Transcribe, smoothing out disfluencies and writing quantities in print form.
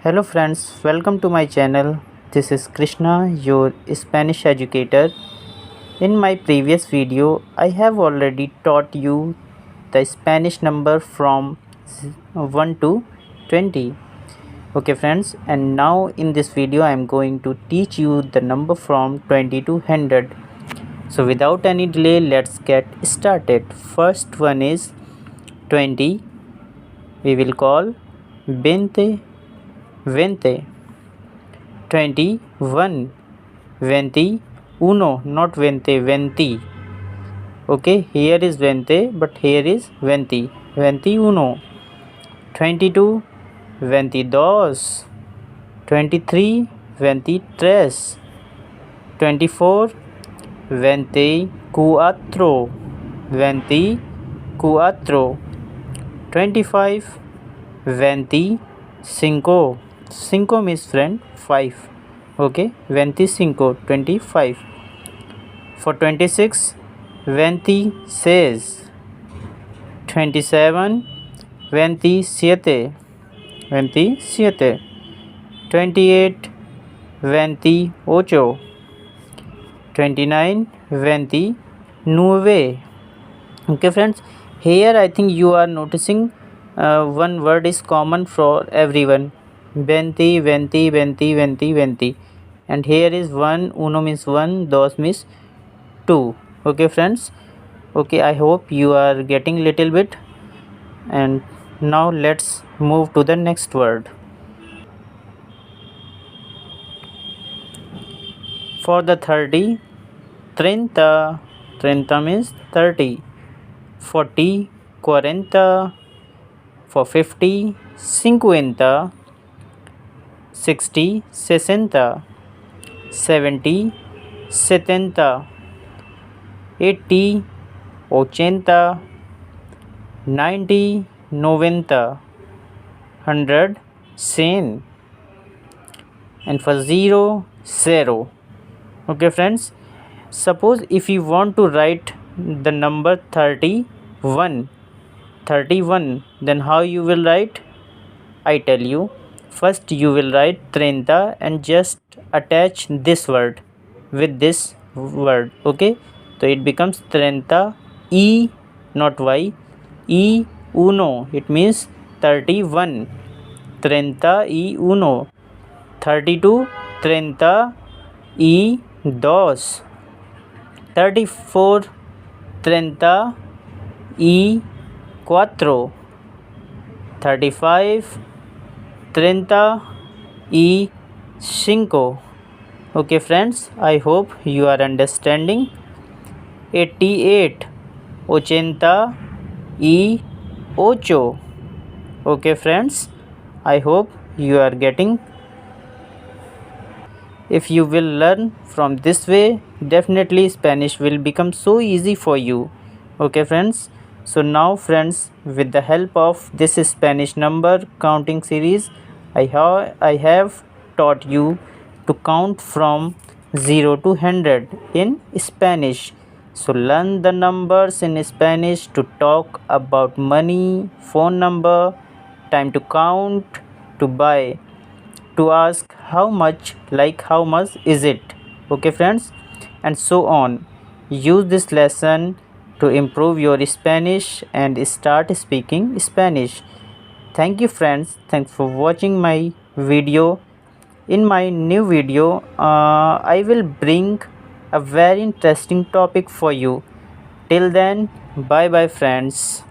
Hello friends, welcome to my channel. This is Krishna, your Spanish educator. In my previous video, I have already taught you the Spanish number from 1 to 20. Okay friends, and now in this video I am going to teach you the number from 20 to 100. So without any delay, let's get started. First one is 20. We will call 20. 20. 21. 21, not 20, 20. Okay, here is 20, but here is 20. 21. 22. 22. 23. 23. 24. 24. 24. 25. 25. 5 means friend 5. Okay, 25, 25. For 26, 26. 27, 27. 27. 28, 28. 29, 29. Okay friends, here I think you are noticing one word is common for everyone. 20, 20, 20, 20, 20. And here is 1, uno means 1, dos means 2. Okay friends, okay, I hope you are getting little bit. And now let's move to the next word. For the 30, 30. 30 means 30. 40, 40. For 50, 50. 60, 60. 70, 70. 80, 80. 90, 90. 100, 100. And for 0, 0. Okay friends, suppose if you want to write the number 31, 31, then how you will write? I tell you. First you will write 30 and just attach this word with this word. Okay, so it becomes 30, e, not y, e uno, it means 31. 30 y uno. 32, 30 y dos. 34, 30 y cuatro. 35, 30 y 5. Okay friends, I hope you are understanding. 88, 80 y 8. Okay friends, I hope you are getting. If you will learn from this way, definitely Spanish will become so easy for you. Okay friends, so now friends, with the help of this Spanish number counting series, I have taught you to count from 0 to 100 in Spanish. So learn the numbers in Spanish to talk about money, phone number, time to count, to buy, to ask how much, like how much is it. Okay friends, and so on. Use this lesson to improve your Spanish and start speaking Spanish. Thank you friends, thanks for watching my video. In my new video I will bring a very interesting topic for you. Till then, bye bye friends.